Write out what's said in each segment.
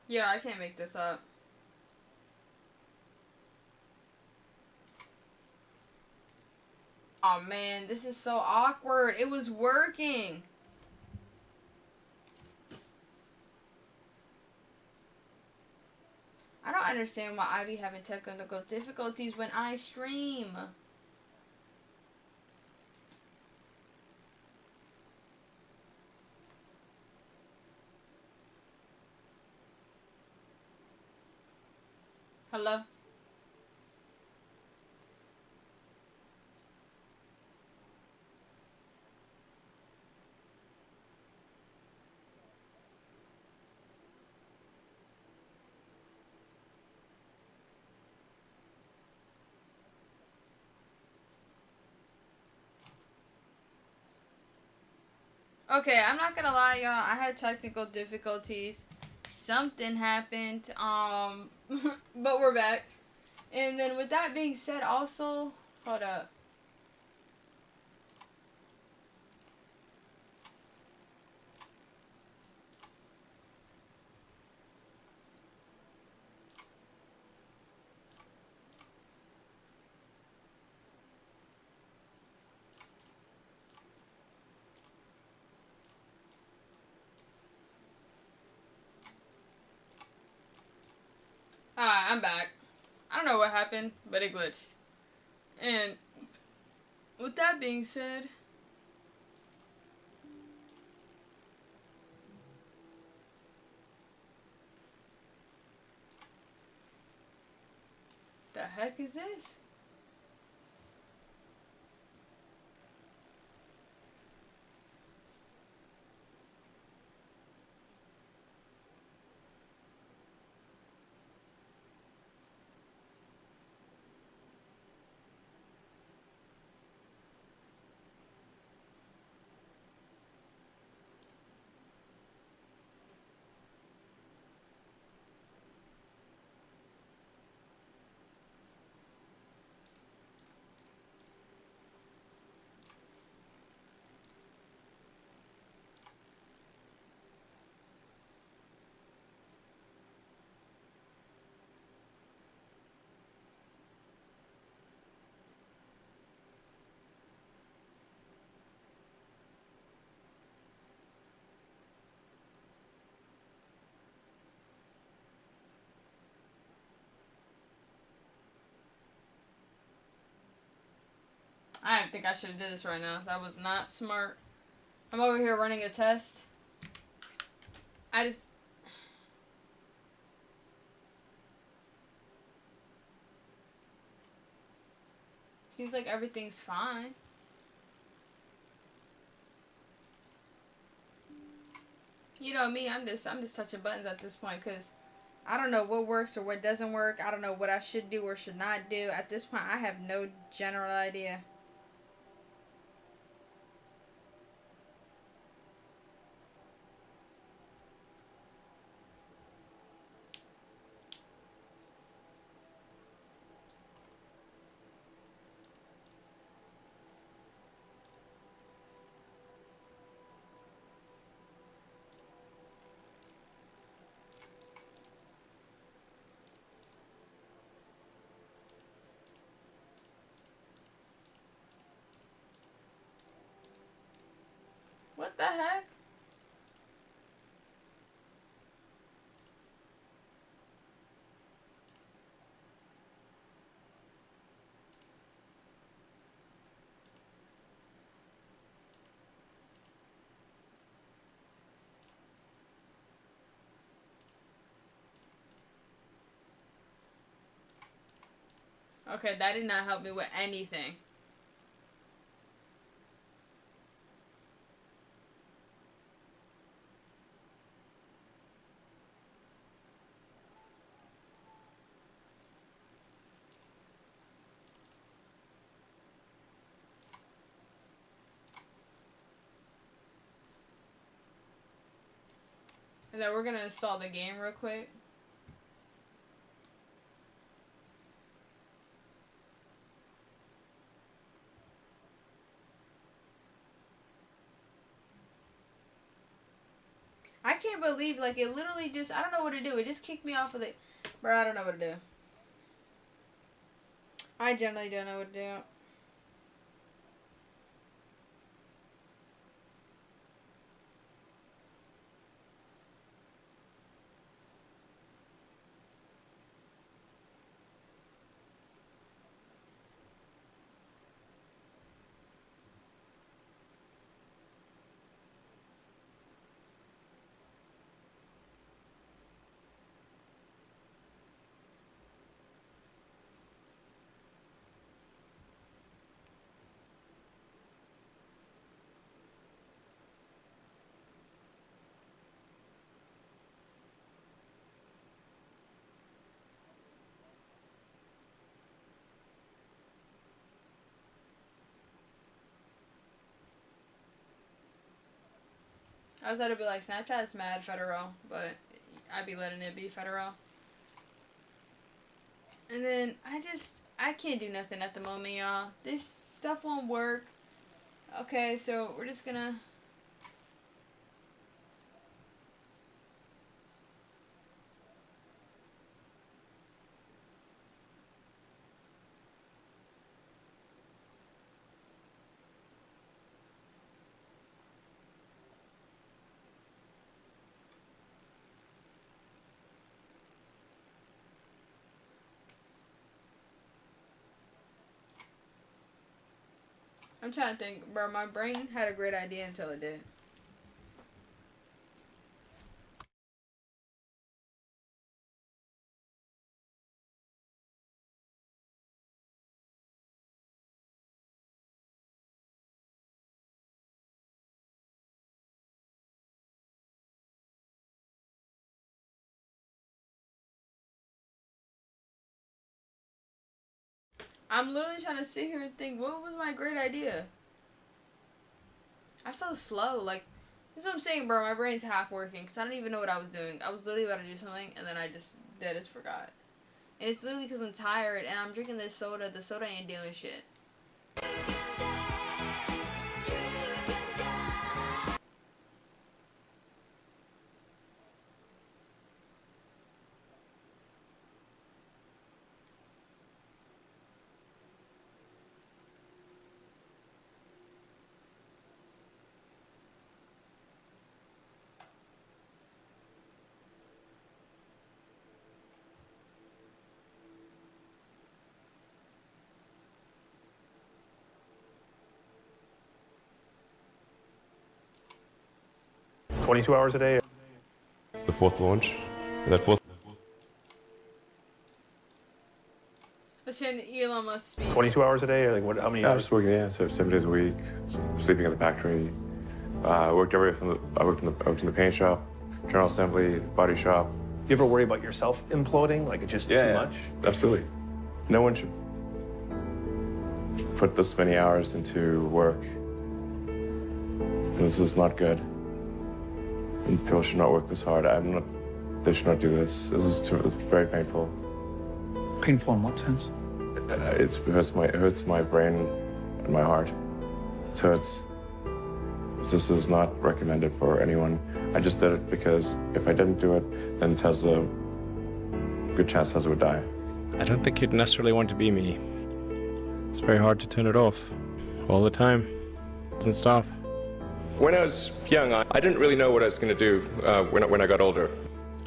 Yeah, I can't make this up. Oh man, this is so awkward. It was working. I don't understand why I be having technical difficulties when I stream. Hello? Okay, I'm not gonna lie, y'all. I had technical difficulties. Something happened. But we're back. And then with that being said, also, hold up. Alright, I'm back. I don't know what happened, but it glitched. And with that being said, the heck is this? I didn't think I should have did this right now. That was not smart. I'm over here running a test. I just seems like everything's fine. You know me, I'm just touching buttons at this point because I don't know what works or what doesn't work. I don't know what I should do or should not do. At this point, I have no general idea. What the heck? Okay, that did not help me with anything. And then we're gonna install the game real quick. I I can't believe, like, it literally just, I don't know what to do. It just kicked me off of it. Bro, I don't know what to do. I generally don't know what to do. I was about to be like, Snapchat's mad federal, but I'd be letting it be federal. And then I can't do nothing at the moment, y'all. This stuff won't work. Okay, so we're just gonna. I'm trying to think, bro. My brain had a great idea until it did. I'm literally trying to sit here and think, what was my great idea? I felt slow. Like, this is what I'm saying, bro. My brain's half working because I don't even know what I was doing. I was literally about to do something, and then I just dead as forgot. And it's literally because I'm tired, and I'm drinking this soda. The soda ain't doing shit. $22 a day. The fourth launch. That fourth. Listen, Elon Musk speak. 22 hours a day, or like what? How many I was hours? just working, yeah, so 7 days a week, sleeping in the factory. I worked everywhere from I worked in the paint shop, general assembly, body shop. You ever worry about yourself imploding? Like it's just too much? Absolutely. No one should put this many hours into work. This is not good. And people should not work this hard. They should not do this. It's very painful. Painful in what sense? It hurts my brain and my heart. It hurts. This is not recommended for anyone. I just did it because if I didn't do it, then Tesla, good chance Tesla would die. I don't think you'd necessarily want to be me. It's very hard to turn it off. All the time. It doesn't stop. When I was young, I didn't really know what I was going to do when I got older.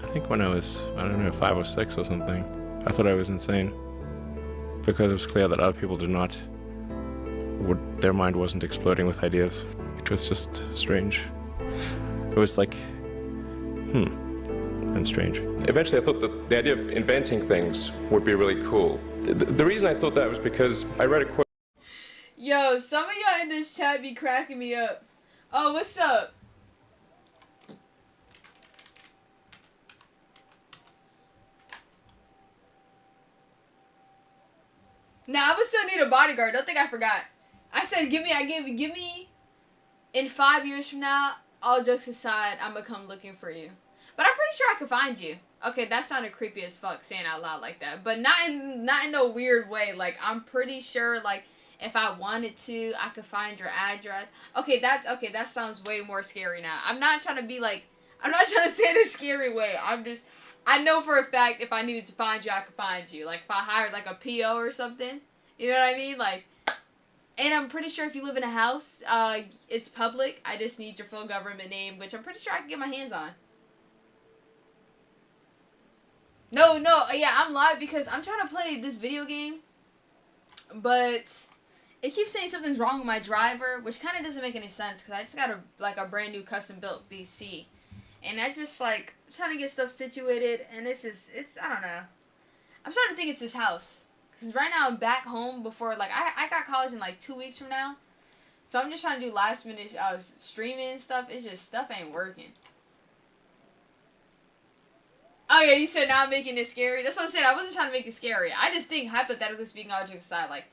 I think when I was, I don't know, 5 or 6 or something, I thought I was insane. Because it was clear that other people did not, their mind wasn't exploding with ideas. It was just strange. It was like, I'm strange. Eventually I thought that the idea of inventing things would be really cool. The reason I thought that was because I read a quote. Yo, some of y'all in this chat be cracking me up. Oh, what's up? Nah, I would still need a bodyguard. Don't think I forgot. I said, give me, in 5 years from now, all jokes aside, I'm gonna come looking for you. But I'm pretty sure I could find you. Okay, that sounded creepy as fuck saying out loud like that. But not in a weird way. Like, I'm pretty sure, like, if I wanted to, I could find your address. Okay, that sounds way more scary now. I'm not trying to be like, I'm not trying to say it in a scary way. I know for a fact if I needed to find you, I could find you. Like, if I hired, like, a PO or something. You know what I mean? Like, and I'm pretty sure if you live in a house, it's public. I just need your full government name, which I'm pretty sure I can get my hands on. No, yeah, I'm live because I'm trying to play this video game, but it keeps saying something's wrong with my driver, which kind of doesn't make any sense because I just got a brand new custom built BC, and I just like trying to get stuff situated, and it's I don't know. I'm starting to think it's this house because right now I'm back home before like I got college in like 2 weeks from now, so I'm just trying to do last minute streaming and stuff. It's just stuff ain't working. Oh yeah, you said now I'm making it scary. That's what I'm saying. I wasn't trying to make it scary. I just think, hypothetically speaking, all jokes aside, like,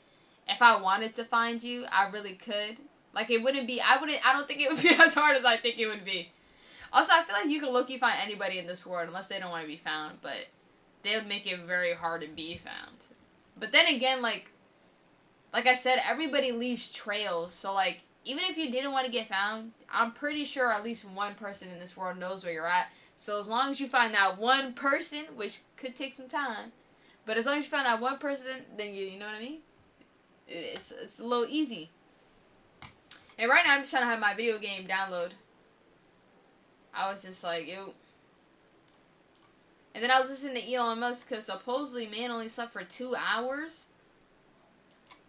if I wanted to find you, I really could. Like, it wouldn't be, I don't think it would be as hard as I think it would be. Also, I feel like you can low-key find anybody in this world, unless they don't want to be found, but they would make it very hard to be found. But then again, like I said, everybody leaves trails, so, like, even if you didn't want to get found, I'm pretty sure at least one person in this world knows where you're at. So as long as you find that one person, which could take some time, but as long as you find that one person, then you know what I mean? It's a little easy. And right now I'm just trying to have my video game download. I was just like, yo. And then I was listening to Elon Musk because supposedly man only slept for 2 hours.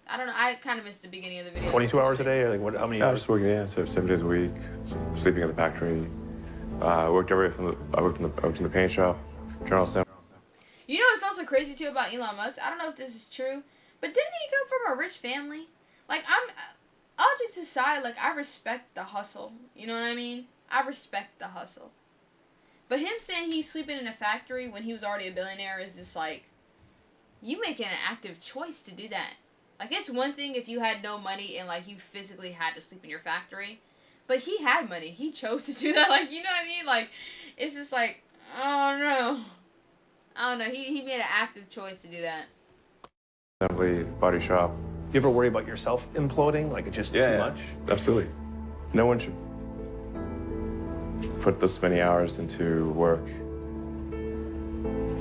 I don't know. I kind of missed the beginning of the video. 22 hours a day, or like what? How many I hours? was working, so 7 days a week, sleeping at the factory. I worked in the paint shop, General Assembly. You know what's also crazy too about Elon Musk? I don't know if this is true, but didn't he come from a rich family? Like, all jokes aside, like, I respect the hustle. You know what I mean? I respect the hustle. But him saying he's sleeping in a factory when he was already a billionaire is just like, you making an active choice to do that. Like, it's one thing if you had no money and, like, you physically had to sleep in your factory. But he had money. He chose to do that. Like, you know what I mean? Like, it's just like, I don't know. He made an active choice to do that. Assembly, body shop. You ever worry about yourself imploding? Like it's just too much? Absolutely. No one should put this many hours into work.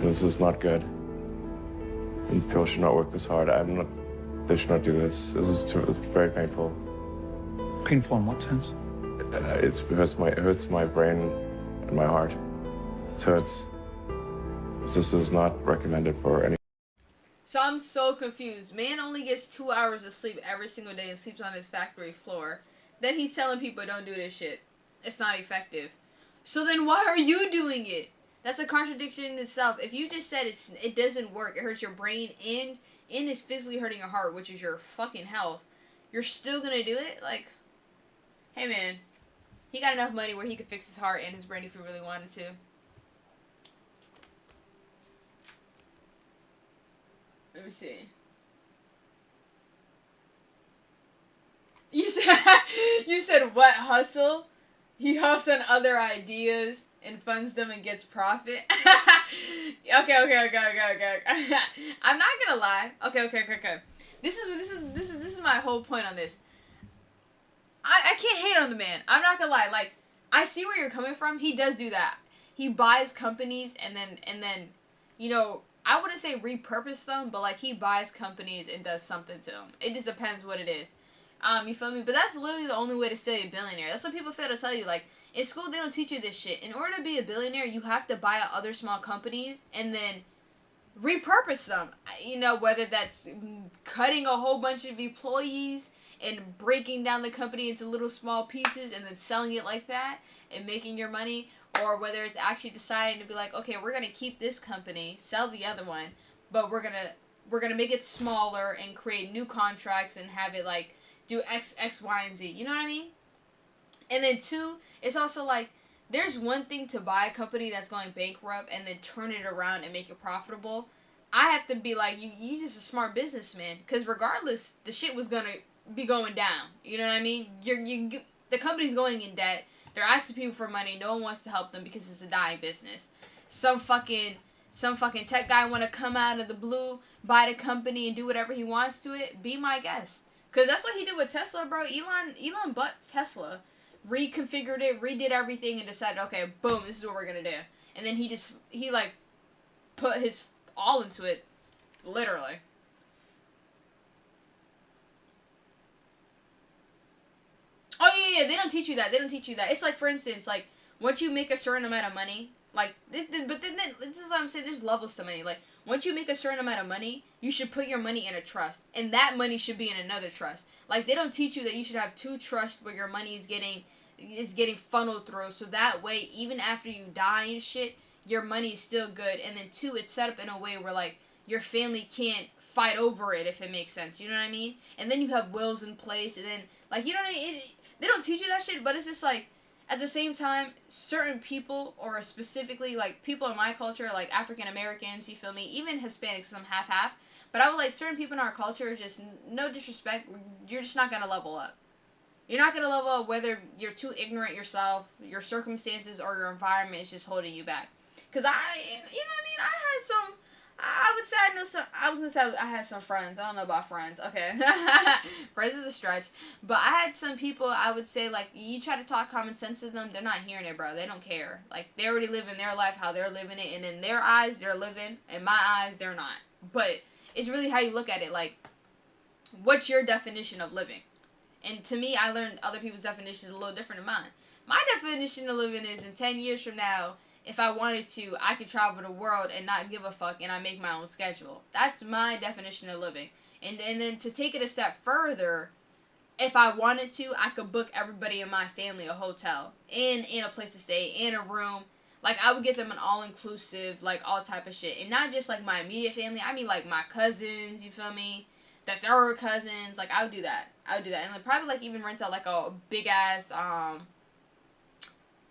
This is not good. And people should not work this hard. They should not do this. It's very painful. Painful in what sense? It hurts my brain and my heart. It hurts. This is not recommended for any. So I'm so confused. Man only gets 2 hours of sleep every single day and sleeps on his factory floor. Then he's telling people don't do this shit. It's not effective. So then why are you doing it? That's a contradiction in itself. If you just said it doesn't work, it hurts your brain and it's physically hurting your heart, which is your fucking health, you're still gonna do it? Like, hey man, he got enough money where he could fix his heart and his brain if he really wanted to. Let me see. You said what hustle? He hops on other ideas and funds them and gets profit. Okay. I'm not gonna lie. Okay. This is my whole point on this. I can't hate on the man. I'm not gonna lie. Like, I see where you're coming from. He does do that. He buys companies and then, you know, I wouldn't say repurpose them, but like he buys companies and does something to them. It just depends what it is. You feel me? But that's literally the only way to stay a billionaire. That's what people fail to tell you. Like, in school, they don't teach you this shit. In order to be a billionaire, you have to buy out other small companies and then repurpose them. You know, whether that's cutting a whole bunch of employees and breaking down the company into little small pieces and then selling it like that and making your money, or whether it's actually deciding to be like, okay, we're gonna keep this company, sell the other one, but we're gonna make it smaller and create new contracts and have it like do X, Y, and Z. You know what I mean? And then two, it's also like, there's one thing to buy a company that's going bankrupt and then turn it around and make it profitable. I have to be like, you just a smart businessman, because regardless, the shit was gonna be going down. You know what I mean? The company's going in debt. They're asking people for money. No one wants to help them because it's a dying business. Some fucking tech guy want to come out of the blue, buy the company, and do whatever he wants to it. Be my guest. Because that's what he did with Tesla, bro. Elon bought Tesla reconfigured it, redid everything, and decided, okay, boom, this is what we're gonna do. And then he like put his all into it, literally. Oh yeah, they don't teach you that. They don't teach you that. It's like, for instance, like once you make a certain amount of money, like but then this is what I'm saying. There's levels to money. Like once you make a certain amount of money, you should put your money in a trust, and that money should be in another trust. Like they don't teach you that you should have two trusts where your money is getting funneled through, so that way even after you die and shit, your money is still good. And then two, it's set up in a way where like your family can't fight over it, if it makes sense. You know what I mean? And then you have wills in place, and then like, you know what I mean? They don't teach you that shit, but it's just like, at the same time, certain people, or specifically like people in my culture, like African Americans, you feel me? Even Hispanics, some half-half. But I would like certain people in our culture, just no disrespect, you're just not gonna level up. You're not gonna level up whether you're too ignorant yourself, your circumstances, or your environment is just holding you back. Cause you know what I mean? I would say I know some. I was gonna say I had some friends. I don't know about friends. Okay, friends is a stretch. But I had some people. I would say like you try to talk common sense to them, they're not hearing it, bro. They don't care. Like they already live in their life how they're living it, and in their eyes they're living. In my eyes they're not. But it's really how you look at it. Like, what's your definition of living? And to me, I learned other people's definitions a little different than mine. My definition of living is in 10 years from now, if I wanted to, I could travel the world and not give a fuck, and I make my own schedule. That's my definition of living. And then to take it a step further, if I wanted to, I could book everybody in my family a hotel, and a place to stay, and a room. Like, I would get them an all-inclusive, like, all type of shit. And not just, like, my immediate family. I mean, like, my cousins, you feel me? The third cousins. Like, I would do that. And like, probably, like, even rent out, like, a big-ass,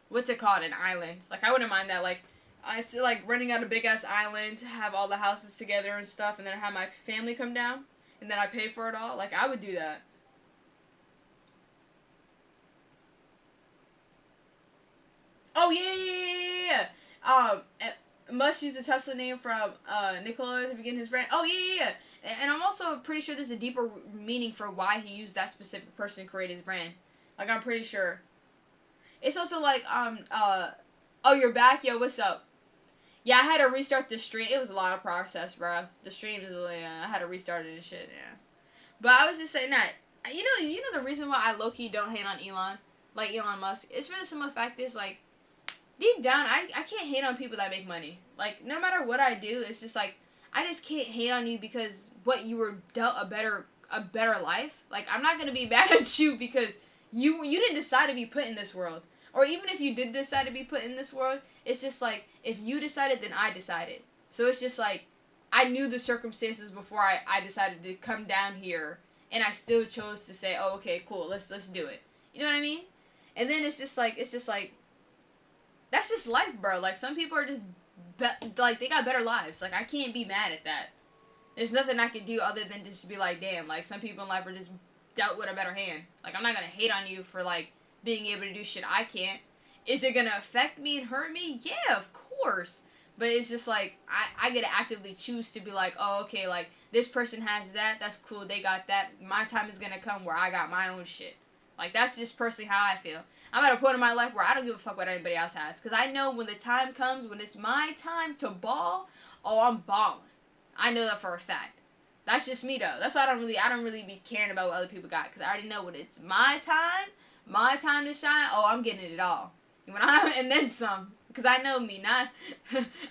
what's it called? An island. Like, I wouldn't mind that. Like, I see, like, renting out a big-ass island, have all the houses together and stuff, and then have my family come down, and then I pay for it all. Like, I would do that. Oh, yeah. Must use the Tesla name from, Nikola to begin his brand. Oh, yeah. And I'm also pretty sure there's a deeper meaning for why he used that specific person to create his brand. Like, I'm pretty sure. It's also like, oh, you're back? Yo, what's up? Yeah, I had to restart the stream. It was a lot of process, bro. The stream is really, I had to restart it and shit, yeah. But I was just saying that, you know the reason why I low-key don't hate on Elon, like Elon Musk? It's for the simple fact is, like, deep down, I can't hate on people that make money. Like, no matter what I do, it's just like, I just can't hate on you because what, you were dealt a better life? Like, I'm not gonna be mad at you because you didn't decide to be put in this world. Or even if you did decide to be put in this world, it's just like, if you decided, then I decided. So it's just like, I knew the circumstances before I decided to come down here, and I still chose to say, oh, okay, cool, let's do it. You know what I mean? And then it's just like, that's just life, bro. Like, some people are just, like, they got better lives. Like, I can't be mad at that. There's nothing I can do other than just be like, damn, like, some people in life are just dealt with a better hand. Like, I'm not gonna hate on you for, like, being able to do shit I can't. Is it gonna affect me and hurt me? Yeah, of course. But it's just like, I get to actively choose to be like, oh, okay, like, this person has that, that's cool, they got that. My time is gonna come where I got my own shit. Like, that's just personally how I feel. I'm at a point in my life where I don't give a fuck what anybody else has. Because I know when the time comes, when it's my time to ball, oh, I'm balling. I know that for a fact. That's just me, though. That's why I don't really be caring about what other people got. Because I already know when it's my time to shine, oh, I'm getting it all. And then some. Because I know me, not,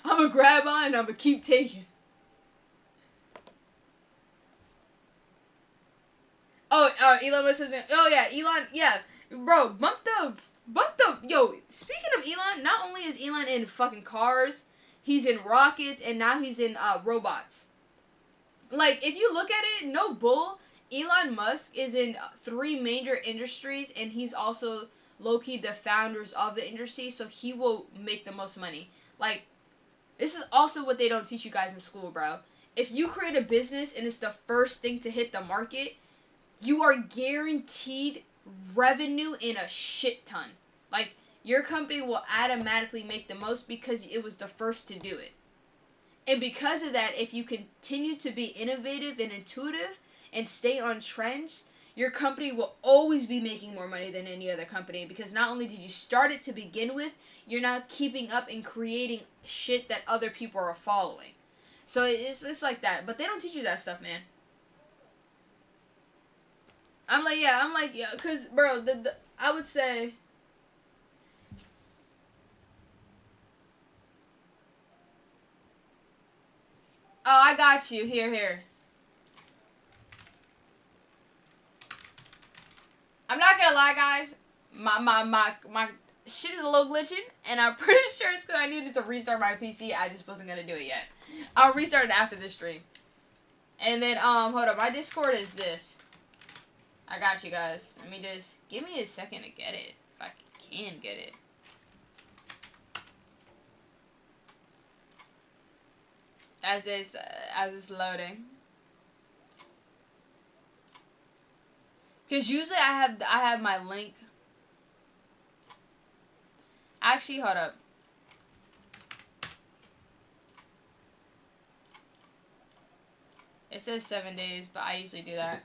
I'm going to grab on and I'm going to keep taking. Oh, Elon was saying, oh yeah, Elon, yeah, bro, bump the, yo, speaking of Elon, not only is Elon in fucking cars, he's in rockets, and now he's in, robots. Like, if you look at it, no bull, Elon Musk is in 3 major industries, and he's also low-key the founders of the industry, so he will make the most money. Like, this is also what they don't teach you guys in school, bro. If you create a business and it's the first thing to hit the market, you are guaranteed revenue in a shit ton. Like, your company will automatically make the most because it was the first to do it. And because of that, if you continue to be innovative and intuitive and stay on trends, your company will always be making more money than any other company, because not only did you start it to begin with, you're now keeping up and creating shit that other people are following. So it's like that. But they don't teach you that stuff, man. I'm like, yeah, because, bro, I would say... Oh, I got you. Here. I'm not gonna lie, guys. My shit is a little glitching, and I'm pretty sure it's because I needed to restart my PC. I just wasn't gonna do it yet. I'll restart it after this stream. And then, hold up. My Discord is this. I got you guys. Let me just... Give me a second to get it. If I can get it. As it's loading. Because usually I have my link. Actually, hold up. It says 7 days, but I usually do that.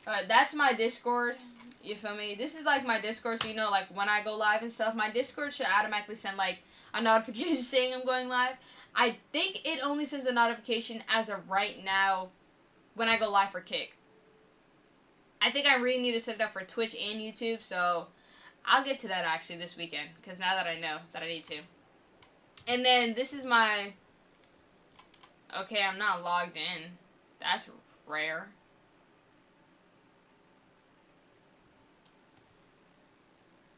Alright, that's my Discord. You feel me? This is like my Discord, so you know, like when I go live and stuff, my Discord should automatically send like a notification saying I'm going live. I think it only sends a notification as of right now when I go live for Kick. I think I really need to set it up for Twitch and YouTube, so I'll get to that actually this weekend, because now that I know that I need to. And then this is my... Okay, I'm not logged in. That's rare.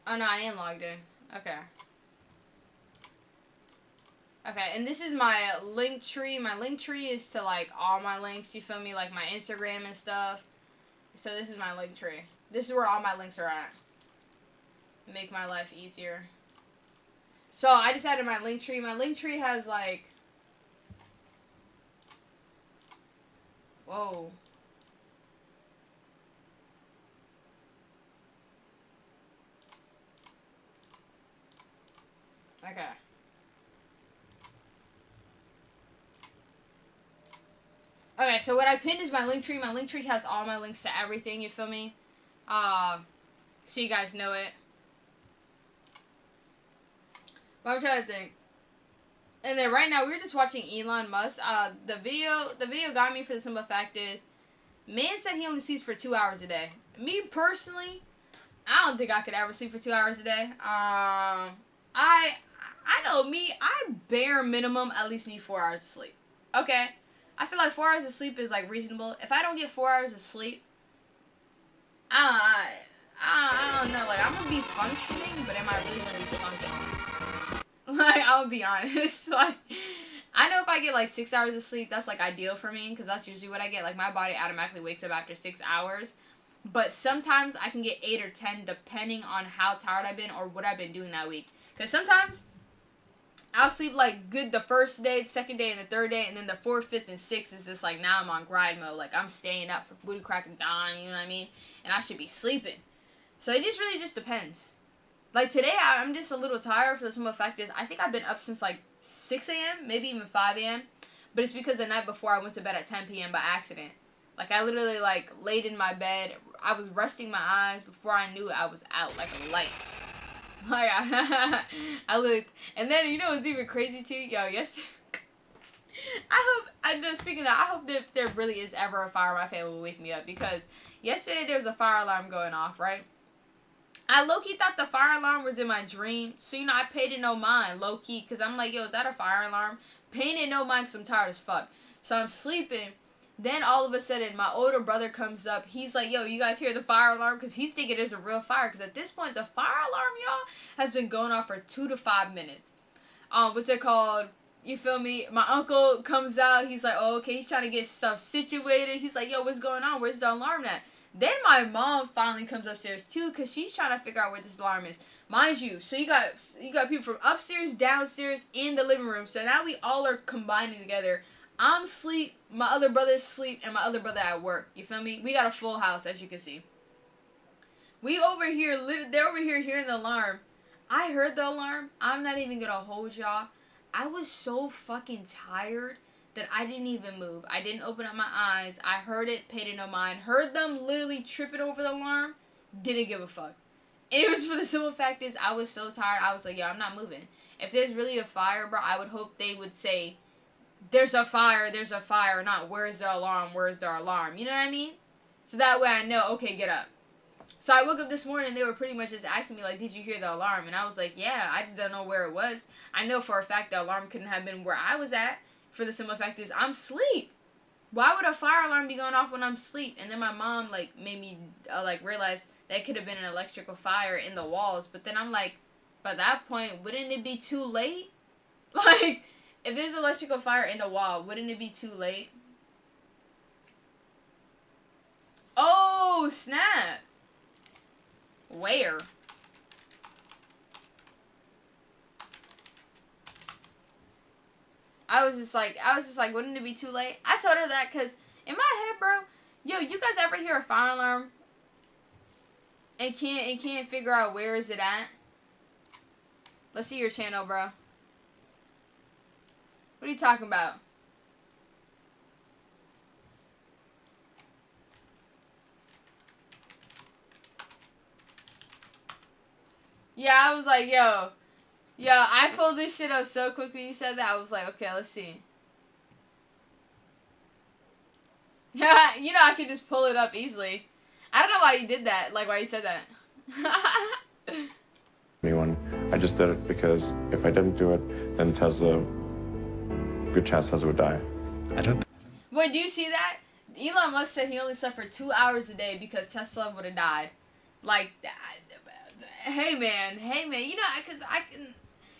Oh no, I am logged in. Okay. Okay, and this is my link tree. My link tree is to like all my links, you feel me? Like my Instagram and stuff. So this is my link tree. This is where all my links are at. Make my life easier. So I just added my link tree. My link tree has like... Whoa. Okay. Okay, so what I pinned is my link tree. My link tree has all my links to everything, you feel me? So you guys know it. But I'm trying to think. And then right now, we're just watching Elon Musk. The video got me for the simple fact is, man said he only sleeps for 2 hours a day. Me, personally, I don't think I could ever sleep for 2 hours a day. I know me, I bare minimum at least need 4 hours of sleep. Okay? I feel like 4 hours of sleep is, like, reasonable. If I don't get 4 hours of sleep, I don't know. Like, I'm gonna be functioning, but am I really gonna be functioning? Like, I'll be honest. Like, I know if I get, like, 6 hours of sleep, that's, like, ideal for me, because that's usually what I get. Like, my body automatically wakes up after 6 hours. But sometimes I can get 8 or 10, depending on how tired I've been or what I've been doing that week. Because sometimes I'll sleep, like, good the first day, the second day, and the third day, and then the fourth, fifth, and sixth is just, like, now I'm on grind mode. Like, I'm staying up for booty crack and dawn, you know what I mean? And I should be sleeping. So it just really just depends. Like, today, I'm just a little tired for the simple fact is, I think I've been up since, like, 6 a.m., maybe even 5 a.m., but it's because the night before I went to bed at 10 p.m. by accident. Like, I literally, like, laid in my bed. I was resting my eyes before I knew I was out like a light. Like, I looked. And then, you know what's even crazy, too? Yo, yesterday... I know, speaking of that, I hope that if there really is ever a fire, my family will wake me up. Because yesterday, there was a fire alarm going off, right? I low-key thought the fire alarm was in my dream. So, you know, I paid it no mind, low-key. Because I'm like, yo, is that a fire alarm? Paying it no mind because I'm tired as fuck. So, I'm sleeping. Then all of a sudden, my older brother comes up. He's like, yo, you guys hear the fire alarm? Because he's thinking there's a real fire. Because at this point, the fire alarm, y'all, has been going off for 2 to 5 minutes. What's it called? You feel me? My uncle comes out. He's like, oh, okay. He's trying to get stuff situated. He's like, yo, what's going on? Where's the alarm at? Then my mom finally comes upstairs, too, because she's trying to figure out where this alarm is. Mind you, so you got people from upstairs, downstairs, in the living room. So now we all are combining together. I'm asleep, my other brother's asleep, and my other brother at work. You feel me? We got a full house, as you can see. They're over here hearing the alarm. I heard the alarm. I'm not even gonna hold y'all. I was so fucking tired that I didn't even move. I didn't open up my eyes. I heard it, paid it no mind. Heard them literally tripping over the alarm. Didn't give a fuck. And it was for the simple fact is I was so tired. I was like, yo, I'm not moving. If there's really a fire, bro, I would hope they would say, there's a fire, not where's the alarm, where's the alarm. You know what I mean? So that way I know, okay, get up. So I woke up this morning and they were pretty much just asking me, like, did you hear the alarm? And I was like, yeah, I just don't know where it was. I know for a fact the alarm couldn't have been where I was at. For the simple fact is, I'm asleep. Why would a fire alarm be going off when I'm asleep? And then my mom, like, made me, realize that could have been an electrical fire in the walls. But then I'm like, by that point, wouldn't it be too late? Like, if there's electrical fire in the wall, wouldn't it be too late? Oh, snap. Where? I was just like, wouldn't it be too late? I told her that because in my head, bro, yo, you guys ever hear a fire alarm and can't figure out where is it at? Let's see your channel, bro. What are you talking about? Yeah, I was like, yo, I pulled this shit up so quick when you said that. I was like, okay, let's see. Yeah, you know, I could just pull it up easily. I don't know why you did that, like why you said that. Anyone. I just did it because if I didn't do it, then Tesla, good chance Tesla would die. I don't. Wait, do you see that? Elon Musk said he only slept for 2 hours a day because Tesla would have died. Like, hey man, you know, cause I can,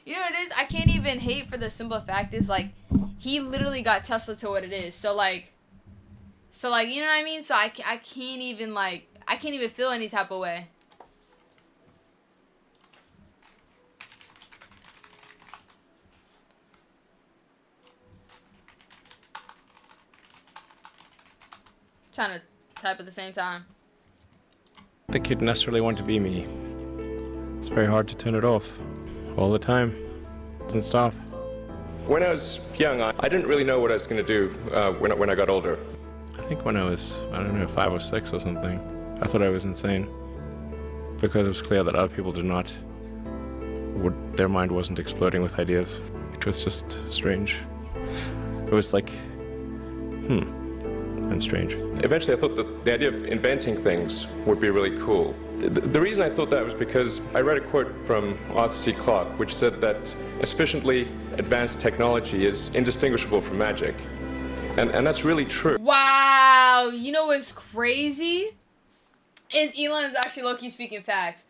you know what it is? I can't even hate for the simple fact is like, he literally got Tesla to what it is. So like, you know what I mean? So I can't even like, I can't even feel any type of way. Trying to type at the same time. I think you'd necessarily want to be me. It's very hard to turn it off all the time. It doesn't stop. When I was young, I didn't really know what I was going to do when I got older. I think when I was, I don't know, 5 or 6 or something, I thought I was insane. Because it was clear that other people did not, their mind wasn't exploding with ideas. It was just strange. It was like, I'm strange. Eventually I thought that the idea of inventing things would be really cool. The reason I thought that was because I read a quote from Arthur C. Clarke which said that sufficiently advanced technology is indistinguishable from magic. And that's really true. Wow, you know what's crazy? Is Elon is actually low-key speaking facts.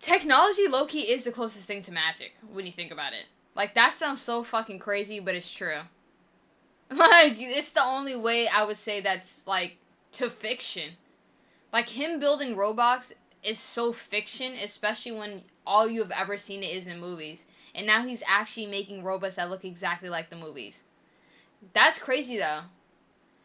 Technology low-key is the closest thing to magic when you think about it. Like, that sounds so fucking crazy, but it's true. Like, it's the only way I would say that's, like, to fiction. Like, him building robots is so fiction, especially when all you have ever seen it is in movies. And now he's actually making robots that look exactly like the movies. That's crazy, though.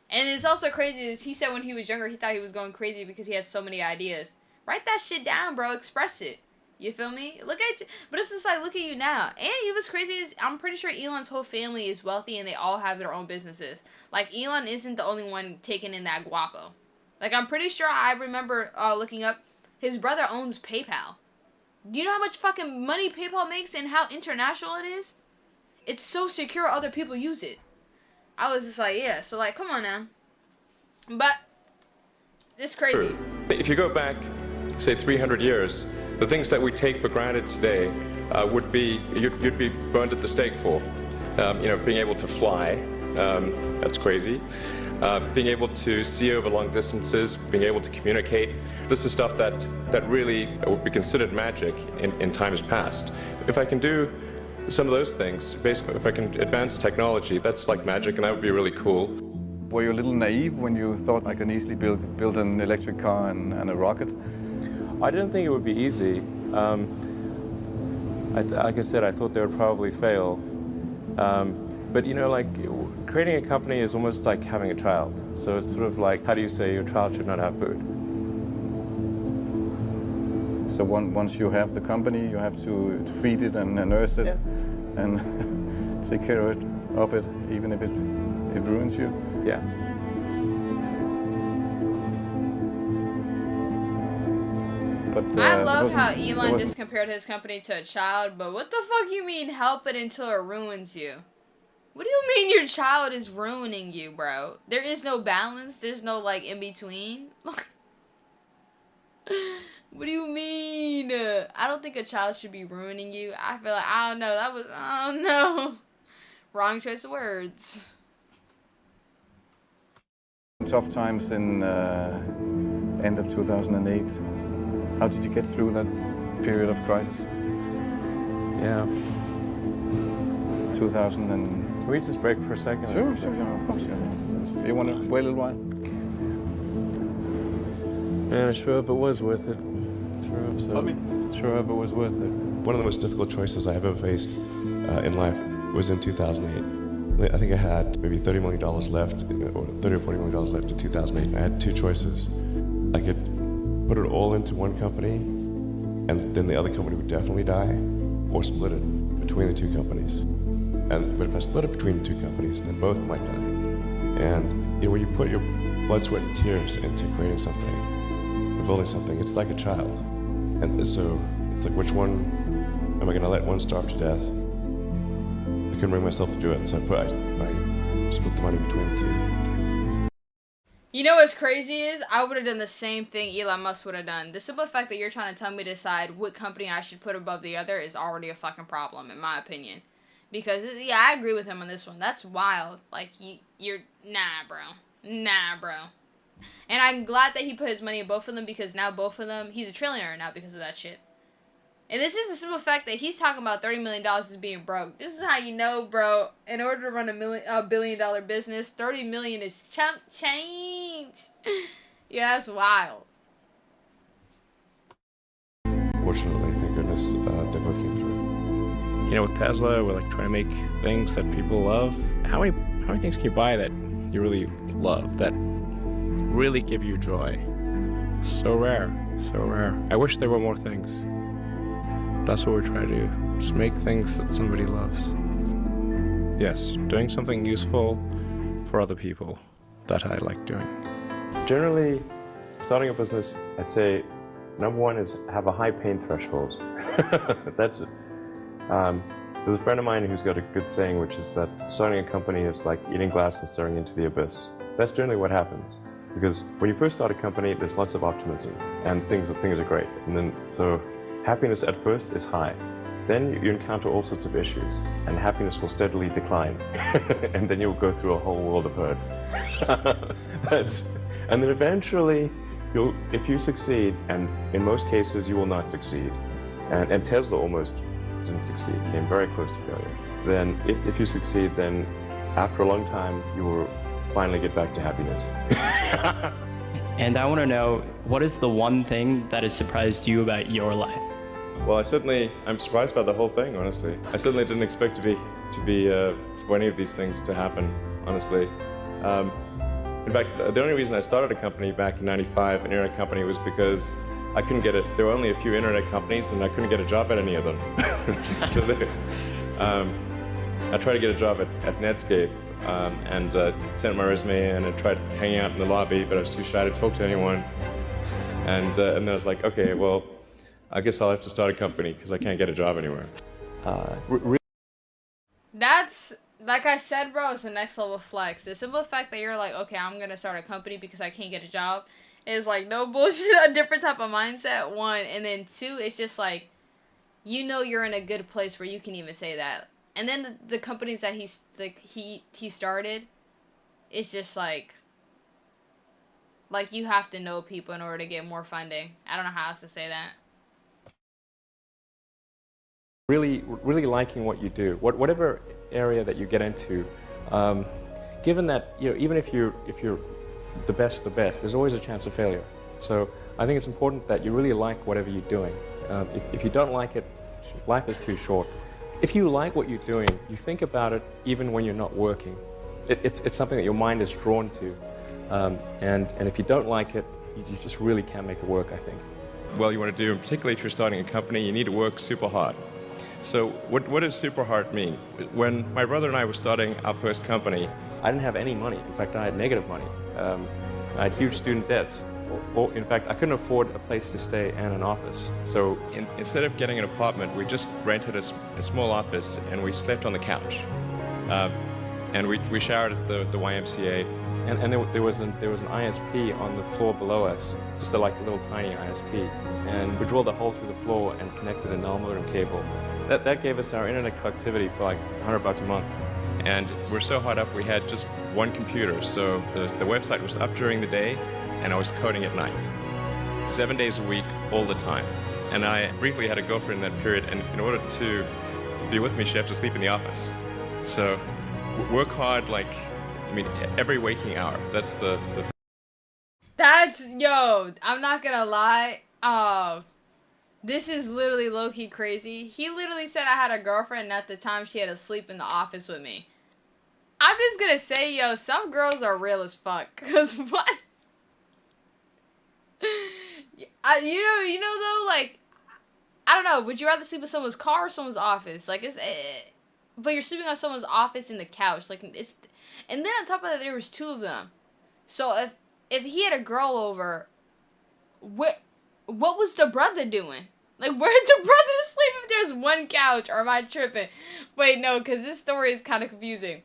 And it's also crazy, is he said when he was younger, he thought he was going crazy because he had so many ideas. Write that shit down, bro. Express it. You feel me? Look at you. But it's just like, look at you now. And he was crazy. I'm pretty sure Elon's whole family is wealthy and they all have their own businesses. Like, Elon isn't the only one taking in that guapo. Like, I'm pretty sure I remember looking up, his brother owns PayPal. Do you know how much fucking money PayPal makes and how international it is? It's so secure other people use it. I was just like, yeah. So, like, come on now. But, it's crazy. If you go back, say, 300 years, the things that we take for granted today would be, you'd be burned at the stake for. You know, being able to fly, that's crazy. Being able to see over long distances, being able to communicate. This is stuff that really would be considered magic in times past. If I can do some of those things, basically, if I can advance technology, that's like magic, and that would be really cool. Were you a little naive when you thought I can easily build an electric car and a rocket? I didn't think it would be easy. Like I said, I thought they would probably fail. But you know, like, creating a company is almost like having a child. So it's sort of like, how do you say your child should not have food? So once you have the company, you have to feed it and nurse it, yeah, and take care of it. of it, even if it ruins you. Yeah. But, I love how Elon just compared his company to a child, but what the fuck you mean help it until it ruins you? What do you mean your child is ruining you, bro? There is no balance. There's no, like, in between. What do you mean? I don't think a child should be ruining you. I feel like, I don't know. I don't know. Wrong choice of words. Tough times in end of 2008. How did you get through that period of crisis? Yeah. 2000 and... Can we just break for a second? Sure, of course. You want to wait a little while? Man, I sure hope it was worth it. Sure hope so. Sure hope it was worth it. One of the most difficult choices I ever faced in life was in 2008. I think I had maybe $30 million left, or $30 or $40 million left in 2008. I had two choices. I could put it all into one company, and then the other company would definitely die, or split it between the two companies. But if I split it between the two companies, then both might die. And you know, when you put your blood, sweat, and tears into creating something, or building something, it's like a child. And so it's like, which one am I going to let one starve to death? I couldn't bring myself to do it, so I split the money between the two. You know what's crazy is, I would have done the same thing Elon Musk would have done. The simple fact that you're trying to tell me to decide what company I should put above the other is already a fucking problem, in my opinion. Because, yeah, I agree with him on this one. That's wild. Like, you're... Nah, bro. Nah, bro. And I'm glad that he put his money in both of them, because now both of them... He's a trillionaire now because of that shit. And this is the simple fact that he's talking about $30 million as being broke. This is how you know, bro, in order to run a billion-dollar business, $30 million is chump change. Yeah, that's wild. Fortunately, thank goodness, they both came through. You know, with Tesla, we're like trying to make things that people love. How many things can you buy that you really love, that really give you joy? So rare, so rare. I wish there were more things. That's what we're trying to do, just make things that somebody loves. Yes, doing something useful for other people that I like doing. Generally, starting a business, I'd say, number one is have a high pain threshold. That's it. There's a friend of mine who's got a good saying, which is that starting a company is like eating glass and staring into the abyss. That's generally what happens. Because when you first start a company, there's lots of optimism, and things are great. And then, so happiness at first is high. Then you encounter all sorts of issues, and happiness will steadily decline. And then you'll go through a whole world of hurt. And then eventually, if you succeed, and in most cases you will not succeed, and Tesla almost didn't succeed, came very close to failure. Then if you succeed, then after a long time, you will finally get back to happiness. And I want to know, what is the one thing that has surprised you about your life? Well, I'm surprised by the whole thing, honestly. I certainly didn't expect for any of these things to happen, honestly. In fact, the only reason I started a company back in '95, an internet company, was because I couldn't get it. There were only a few internet companies, and I couldn't get a job at any of them. So I tried to get a job at Netscape, and sent my resume in and tried hanging out in the lobby, but I was too shy to talk to anyone. And then I was like, okay, well, I guess I'll have to start a company because I can't get a job anywhere. That's, like I said, bro, it's the next level flex. The simple fact that you're like, okay, I'm going to start a company because I can't get a job is like no bullshit, a different type of mindset, one. And then two, it's just like, you know you're in a good place where you can even say that. And then the companies that he started, it's just like you have to know people in order to get more funding. I don't know how else to say that. Really liking what you do, whatever area that you get into, given that, you know, even if you're the best, there's always a chance of failure. So I think it's important that you really like whatever you're doing. If you don't like it, life is too short. If you like what you're doing, you think about it even when you're not working. It's something that your mind is drawn to. And if you don't like it, you just really can't make it work, I think. Well, you want to do, particularly if you're starting a company, you need to work super hard. So what does super hard mean? When my brother and I were starting our first company, I didn't have any money. In fact, I had negative money. I had huge student debt. In fact, I couldn't afford a place to stay and an office. So instead of getting an apartment, we just rented a small office and we slept on the couch. And we showered at the YMCA. And there was an ISP on the floor below us, just a little tiny ISP. And we drilled a hole through the floor and connected a null modem cable. That gave us our internet connectivity for like $100 a month. And we're so hot up, we had just one computer. So the website was up during the day, and I was coding at night. 7 days a week, all the time. And I briefly had a girlfriend in that period, and in order to be with me, she had to sleep in the office. So work hard, every waking hour. That's yo, I'm not gonna lie. This is literally low-key crazy. He literally said I had a girlfriend, and at the time she had to sleep in the office with me. I'm just gonna say, yo, some girls are real as fuck. Cause what? You know though, like, I don't know. Would you rather sleep in someone's car or someone's office? Like, but you're sleeping on someone's office in the couch. Like, and then on top of that, there was two of them. So if he had a girl over, what was the brother doing? Like, where'd the brother sleep if there's one couch? Or am I tripping? Wait, no, because this story is kind of confusing.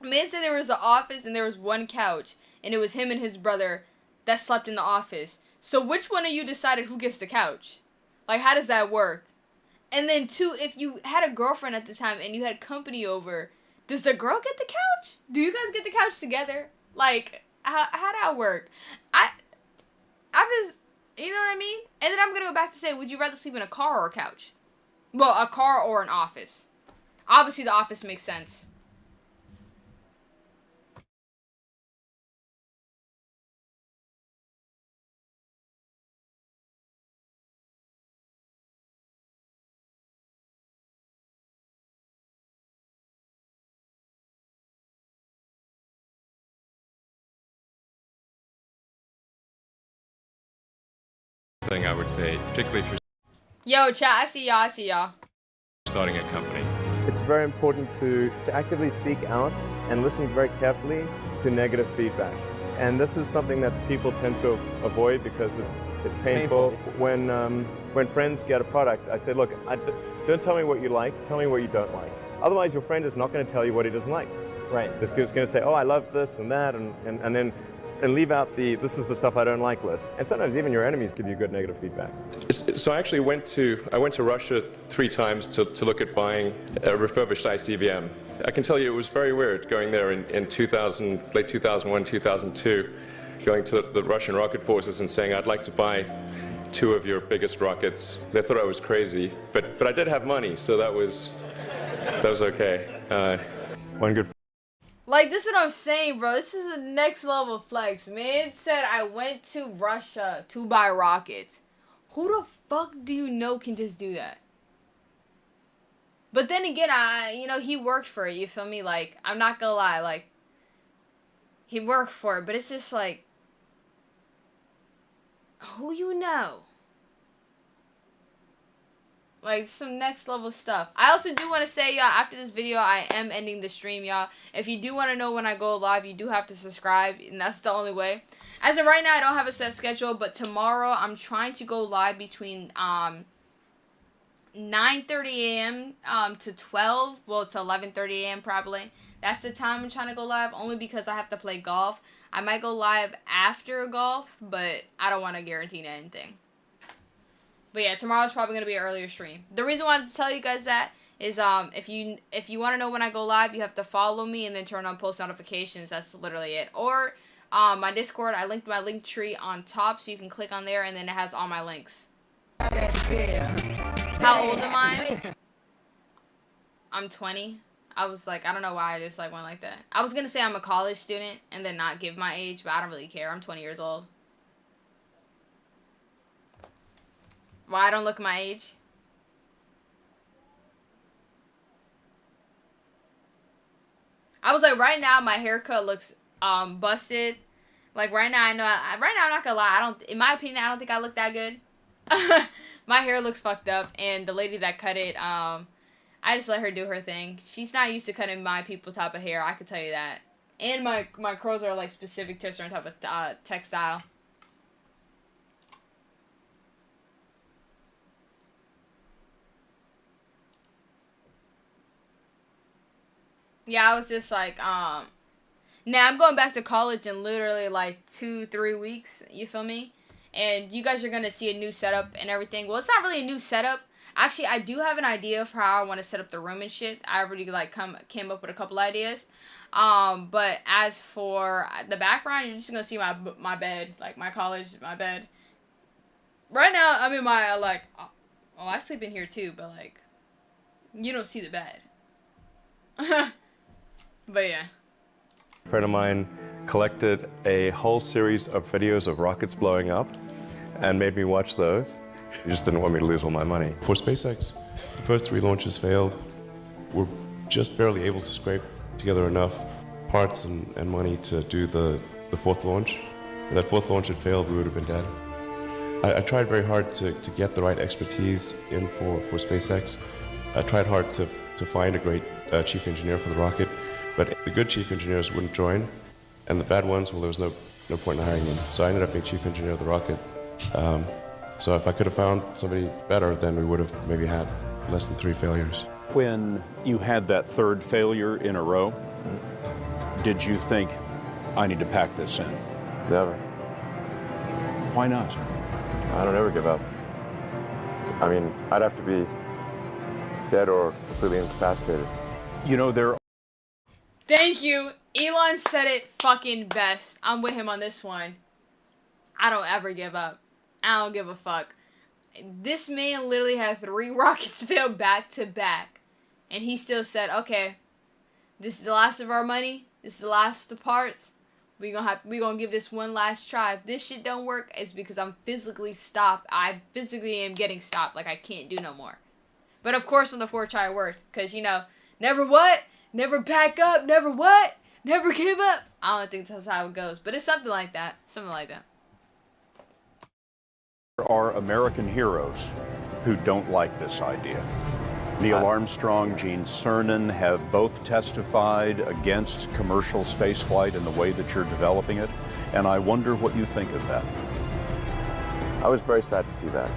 Man said there was an office and there was one couch, and it was him and his brother that slept in the office. So which one of you decided who gets the couch? Like, how does that work? And then two, if you had a girlfriend at the time and you had company over, does the girl get the couch? Do you guys get the couch together? Like, how that work? I'm just, you know what I mean? And then I'm gonna go back to say, would you rather sleep in a car or a couch? Well, a car or an office. Obviously, the office makes sense. thing I would say, particularly if you're Yo, chat, I see y'all. starting a company. It's very important to actively seek out and listen very carefully to negative feedback. And this is something that people tend to avoid because it's painful. When friends get a product, I say, look, don't tell me what you like, tell me what you don't like. Otherwise, your friend is not going to tell you what he doesn't like. Right. This kid's going to say, oh, I love this and that, and then leave out the this is the stuff I don't like list. And sometimes even your enemies give you good negative feedback. So I actually went to Russia 3 times to look at buying a refurbished ICBM. I can tell you it was very weird going there in late 2001, 2002, going to the Russian rocket forces and saying, I'd like to buy 2 of your biggest rockets. They thought I was crazy, but I did have money, so that was okay. One good. Like, this is what I'm saying, bro. This is the next level flex. Man said I went to Russia to buy rockets. Who the fuck do you know can just do that? But then again, he worked for it, you feel me? Like, I'm not gonna lie, like, he worked for it, but it's just like, who you know? Like, some next level stuff. I also do want to say, y'all, after this video, I am ending the stream, y'all. If you do want to know when I go live, you do have to subscribe, and that's the only way. As of right now, I don't have a set schedule, but tomorrow, I'm trying to go live between 9:30 a.m. To 12. Well, it's 11:30 a.m. probably. That's the time I'm trying to go live, only because I have to play golf. I might go live after golf, but I don't want to guarantee anything. But yeah, tomorrow's probably going to be an earlier stream. The reason I wanted to tell you guys that is if you want to know when I go live, you have to follow me and then turn on post notifications. That's literally it. Or my Discord, I linked my link tree on top, so you can click on there and then it has all my links. How old am I? I'm 20. I was like, I don't know why I just went like that. I was going to say I'm a college student and then not give my age, but I don't really care. I'm 20 years old. Why I don't look my age? I was like, right now my haircut looks busted. Like right now, right now I'm not gonna lie. In my opinion, I don't think I look that good. My hair looks fucked up, and the lady that cut it, I just let her do her thing. She's not used to cutting my people type of hair, I can tell you that. And my curls are like specific to a certain type of textile. Yeah, I was just like, now I'm going back to college in literally like 2-3 weeks, you feel me? And you guys are going to see a new setup and everything. Well, it's not really a new setup. Actually, I do have an idea for how I want to set up the room and shit. I already like came up with a couple ideas. But as for the background, you're just going to see my bed, like my bed. Right now, I'm in my, like, oh, I sleep in here too, but like, you don't see the bed. But yeah. A friend of mine collected a whole series of videos of rockets blowing up and made me watch those. He just didn't want me to lose all my money. For SpaceX, the first 3 launches failed. We're just barely able to scrape together enough parts and money to do the 4th launch. If that 4th launch had failed, we would have been dead. I tried very hard to get the right expertise in for SpaceX. I tried hard to find a great chief engineer for the rocket, but the good chief engineers wouldn't join, and the bad ones, well, there was no point in hiring me. So I ended up being chief engineer of the rocket. So if I could have found somebody better, then we would have maybe had less than 3 failures. When you had that 3rd failure in a row, did you think, I need to pack this in? Never. Why not? I don't ever give up. I mean, I'd have to be dead or completely incapacitated. You know, there Thank you. Elon said it fucking best. I'm with him on this one. I don't ever give up. I don't give a fuck. This man literally had 3 rockets fail back to back. And he still said, okay, this is the last of our money. This is the last of the parts. We gonna give this one last try. If this shit don't work, it's because I'm physically stopped. I physically am getting stopped. Like, I can't do no more. But of course on the 4th try it worked. Because, you know, never what? Never back up. Never what? Never give up. I don't think that's how it goes. But it's something like that. Something like that. There are American heroes who don't like this idea. Neil Armstrong, Gene Cernan have both testified against commercial spaceflight in the way that you're developing it, and I wonder what you think of that. I was very sad to see that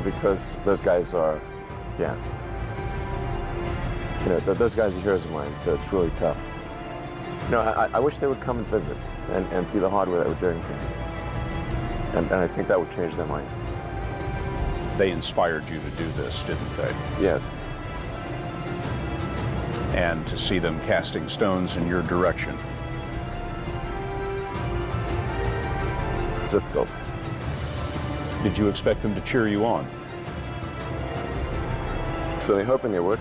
because those guys are, yeah. You know, those guys are heroes of mine, so it's really tough. You know, I wish they would come and visit and see the hardware that we're doing here. And I think that would change their mind. They inspired you to do this, didn't they? Yes. And to see them casting stones in your direction. It's difficult. Did you expect them to cheer you on? So they're hoping they would.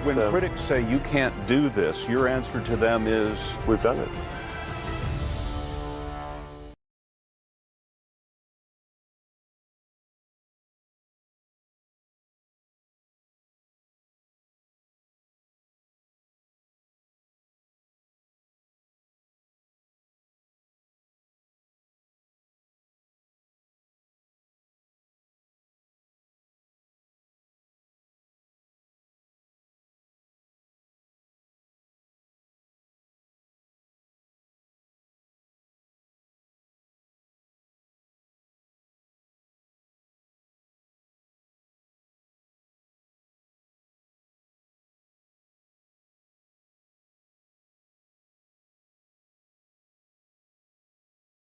When critics say you can't do this, your answer to them is, we've done it.